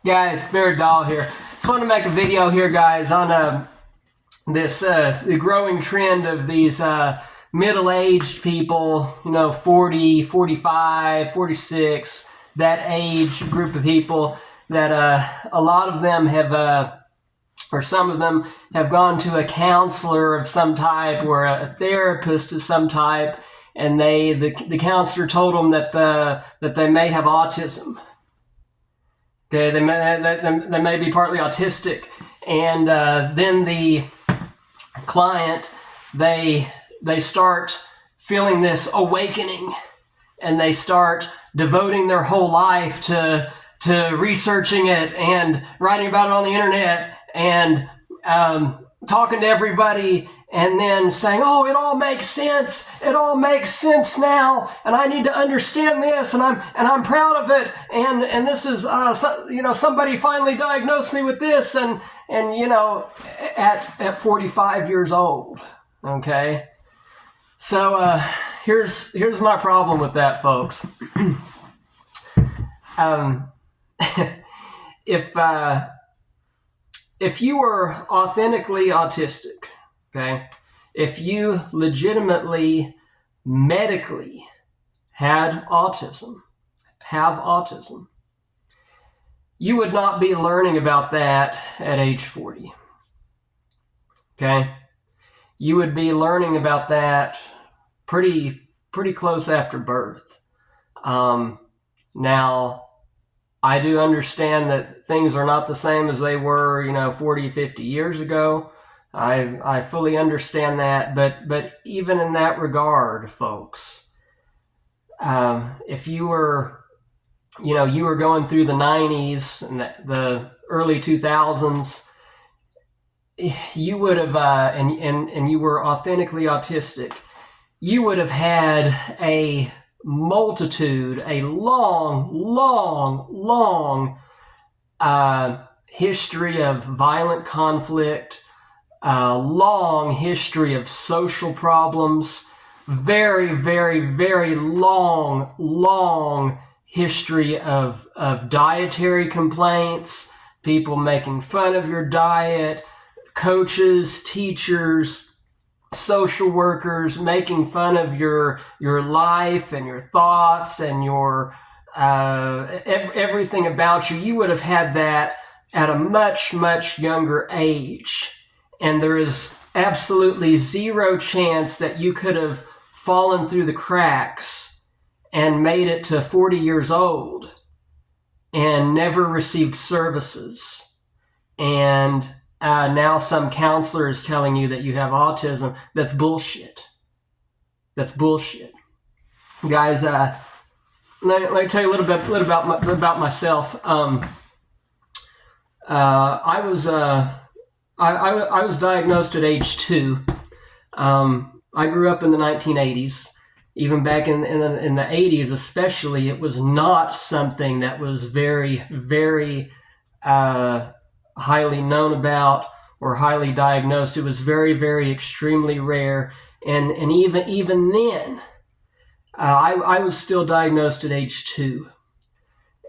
Guys, Bear Doll here. Just want to make a video here, guys, on the growing trend of these middle-aged people, 40, 45, 46, that age group of people that a lot of them have, or some of them have gone to a counselor of some type or a therapist of some type, and the counselor told them that they may have autism. Okay, they may be partly autistic, and then the client they start feeling this awakening, and they start devoting their whole life to researching it and writing about it on the internet and talking to everybody, and then saying, "Oh, it all makes sense. It all makes sense now, and I need to understand this, and I'm proud of it. And this is somebody finally diagnosed me with this, and at 45 years old." Okay, so here's my problem with that, folks. If you were authentically autistic, okay, if you legitimately, medically have autism, you would not be learning about that at age 40. Okay? You would be learning about that pretty close after birth. Now, I do understand that things are not the same as they were, 40, 50 years ago. I fully understand that, but even in that regard, folks, if you were going through the 90s and the early 2000s, you would have, and you were authentically autistic, you would have had a long history of violent conflict, long history of social problems, very, very, very long history of dietary complaints, people making fun of your diet, coaches, teachers, social workers making fun of your life and your thoughts and your everything about you. You would have had that at a much younger age, and there is absolutely zero chance that you could have fallen through the cracks and made it to 40 years old and never received services, and now some counselor is telling you that you have autism. That's bullshit. Guys, let me tell you a little bit about myself. I was diagnosed at age 2. I grew up in the 1980s. Even back in the 80s especially, it was not something that was very, very highly known about or highly diagnosed. It was very, very extremely rare, and even then, I was still diagnosed at age 2,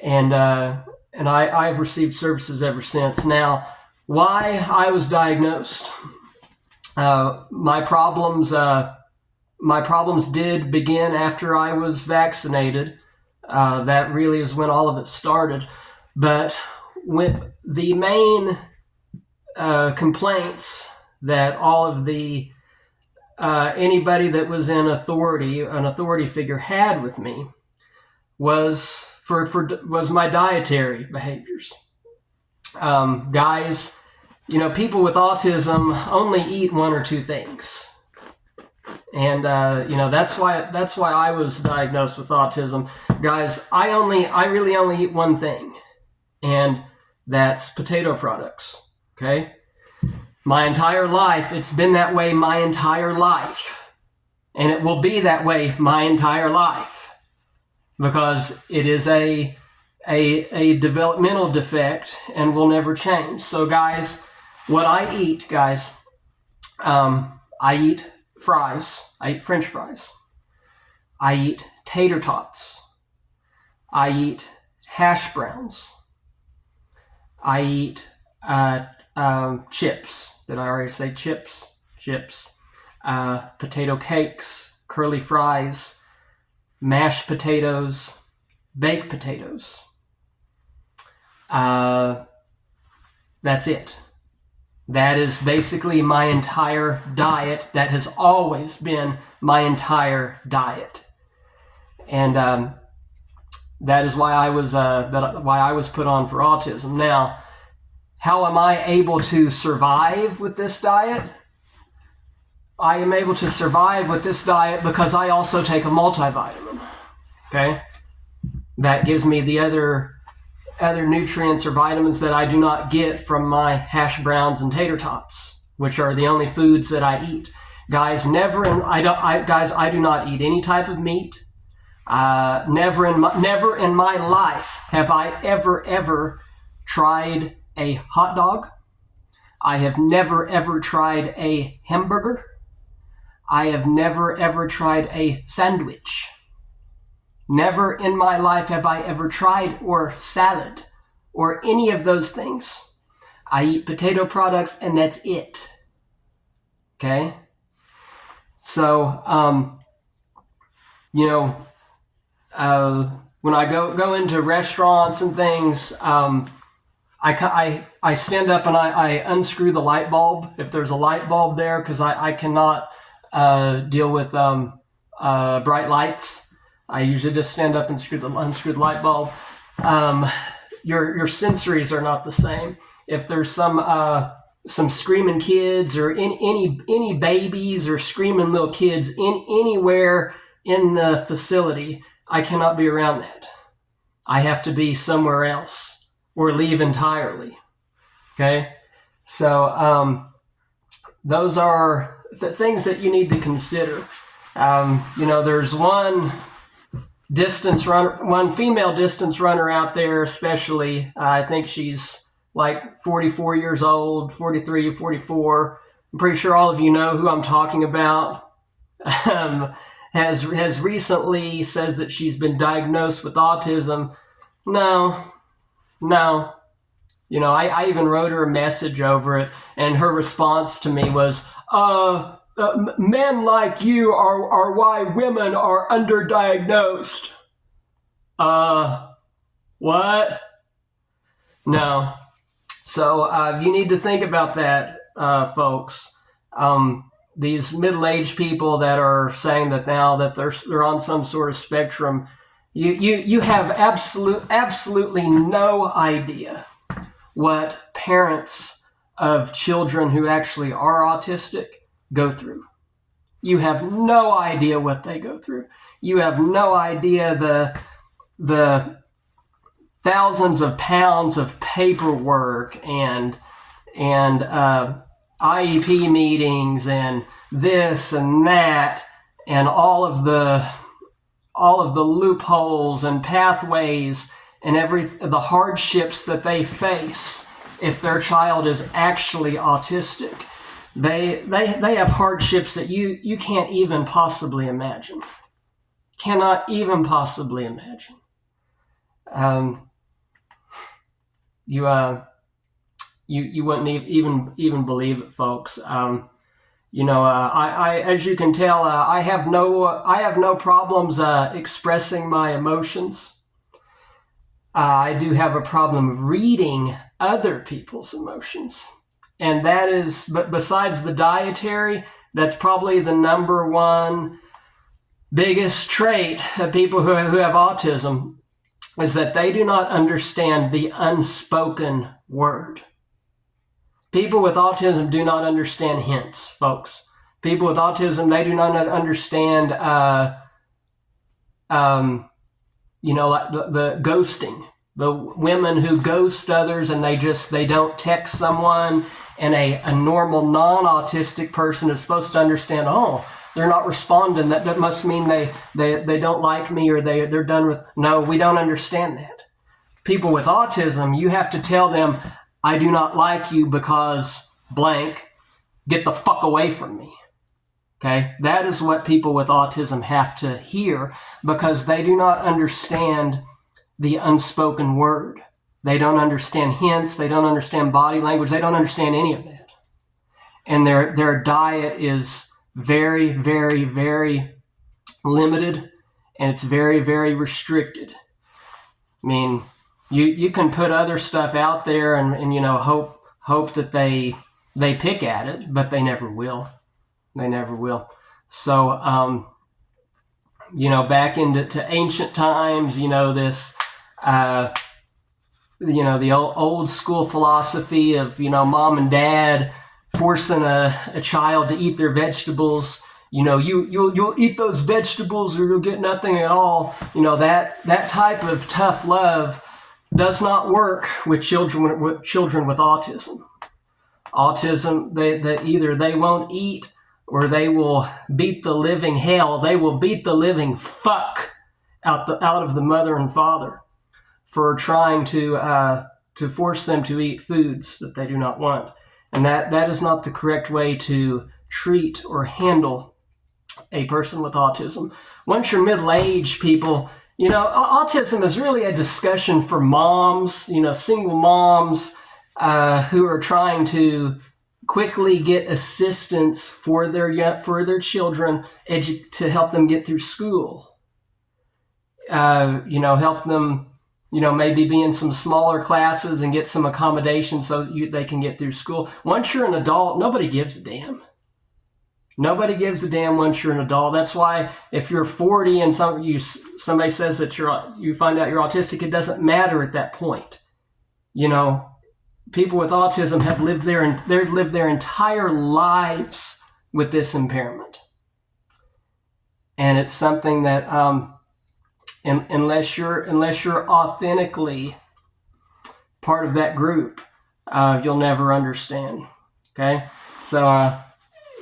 and I've received services ever since. Now, why I was diagnosed? My problems did begin after I was vaccinated. That really is when all of it started. But when the main complaints that all of the anybody that was in authority, an authority figure, had with me was my dietary behaviors. Guys, people with autism only eat one or two things. And that's why I was diagnosed with autism. Guys, I really only eat one thing, and that's potato products. Okay? My entire life, it's been that way my entire life. And it will be that way my entire life, because it is a developmental defect and will never change. So guys, what I eat, guys, I eat fries. I eat French fries. I eat tater tots. I eat hash browns. I eat chips. Did I already say chips? Chips. Potato cakes, curly fries, mashed potatoes, baked potatoes. That's it. That is basically my entire diet. That has always been my entire diet. And that is why I was put on for autism. Now, how am I able to survive with this diet? I am able to survive with this diet because I also take a multivitamin. Okay, that gives me the other nutrients or vitamins that I do not get from my hash browns and tater tots, which are the only foods that I eat. Guys, I do not eat any type of meat. Never in my life have I ever tried a hot dog. I have never tried a hamburger. I have never ever tried a sandwich. Never in my life have I ever tried or salad or any of those things. I eat potato products and that's it. Okay? So, when I go into restaurants and things, I stand up and I unscrew the light bulb if there's a light bulb there, because I cannot deal with bright lights. I usually just stand up and unscrew the light bulb. Your sensories are not the same. If there's some screaming kids or any babies or screaming little kids anywhere in the facility, I cannot be around that. I have to be somewhere else or leave entirely. Okay? So those are the things that you need to consider. There's one female distance runner out there, especially. I think she's like 44 years old, 43, 44. I'm pretty sure all of you know who I'm talking about. Has recently says that she's been diagnosed with autism. No. I even wrote her a message over it, and her response to me was, men like you are why women are underdiagnosed. What? No. So you need to think about that, folks. These middle-aged people that are saying that now that they're on some sort of spectrum, you have absolutely no idea what parents of children who actually are autistic go through. You have no idea what they go through. You have no idea the thousands of pounds of paperwork and IEP meetings and this and that and all of the loopholes and pathways and the hardships that they face if their child is actually autistic. They have hardships that you can't even possibly imagine. Cannot even possibly imagine. You wouldn't even believe it, folks. I as you can tell, I have no problems expressing my emotions. I do have a problem reading other people's emotions, and that is. But besides the dietary, that's probably the number one biggest trait of people who have autism, is that they do not understand the unspoken word. People with autism do not understand hints, folks. People with autism, they do not understand, like the ghosting. The women who ghost others and they don't text someone, and a normal non-autistic person is supposed to understand, they're not responding. That must mean they don't like me, or they're done with. No, we don't understand that. People with autism, you have to tell them, I do not like you because blank, get the fuck away from me. Okay? That is what people with autism have to hear, because they do not understand the unspoken word. They don't understand hints. They don't understand body language. They don't understand any of that. And their diet is very, very, very limited, and it's very, very restricted. I mean, you can put other stuff out there and hope that they pick at it, but they never will. They never will. So back into ancient times, this the old school philosophy of mom and dad forcing a child to eat their vegetables. You'll eat those vegetables or you'll get nothing at all. That type of tough love does not work with children with autism. Autism, they either they won't eat or they will beat the living hell. They will beat the living fuck out of the mother and father for trying to force them to eat foods that they do not want. And that is not the correct way to treat or handle a person with autism. Once you're middle-aged, people, autism is really a discussion for moms, single moms who are trying to quickly get assistance for their children to help them get through school. Help them, maybe be in some smaller classes and get some accommodations so they can get through school. Once you're an adult, nobody gives a damn. Nobody gives a damn once you're an adult. That's why if you're 40 and somebody says that you find out you're autistic, it doesn't matter at that point. People with autism have lived their entire lives with this impairment, and it's something that unless you're authentically part of that group, you'll never understand. Okay, so.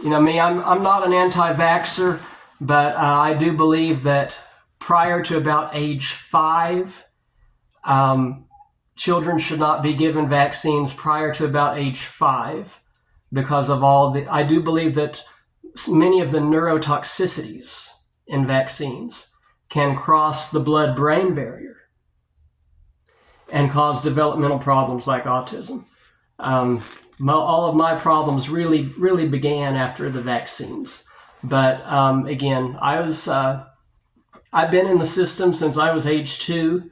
Me, I'm not an anti-vaxxer, but I do believe that prior to about age 5, children should not be given vaccines prior to about age 5 because of I do believe that many of the neurotoxicities in vaccines can cross the blood-brain barrier and cause developmental problems like autism. All of my problems really, really began after the vaccines. But again, I've been in the system since I was age 2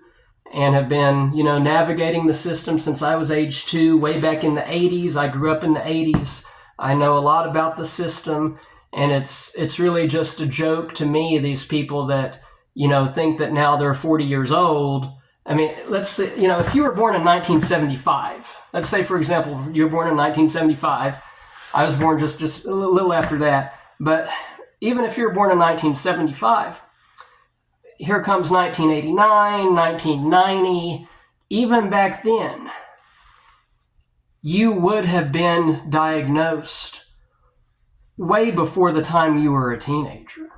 and have been, navigating the system since I was age 2, way back in the 80s. I grew up in the 80s. I know a lot about the system, and it's really just a joke to me, these people that, think that now they're 40 years old. I mean, let's say, if you were born in 1975, let's say, for example, you were born in 1975. I was born just a little after that. But even if you were born in 1975, here comes 1989, 1990. Even back then, you would have been diagnosed way before the time you were a teenager.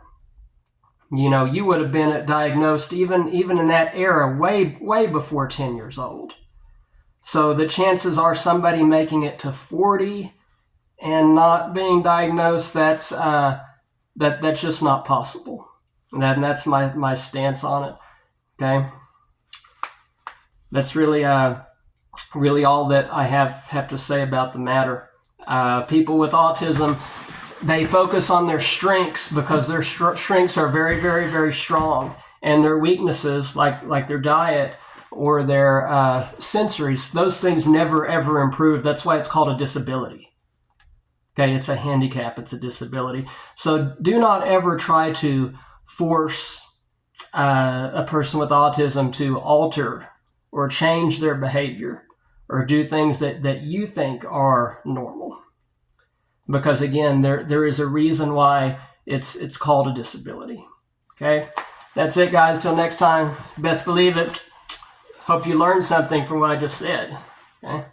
You would have been diagnosed even in that era way before 10 years old. So the chances are somebody making it to 40 and not being diagnosed, that's just not possible. And that's my stance on it. Okay, that's really all that I have to say about the matter. People with autism, they focus on their strengths because their strengths are very, very, very strong, and their weaknesses, like their diet or their sensories, those things never ever improve. That's why it's called a disability. Okay, it's a handicap, it's a disability. So do not ever try to force a person with autism to alter or change their behavior or do things that you think are normal. Because again, there is a reason why it's called a disability. Okay, that's it, guys. Till next time, best believe it. Hope you learned something from what I just said. Okay.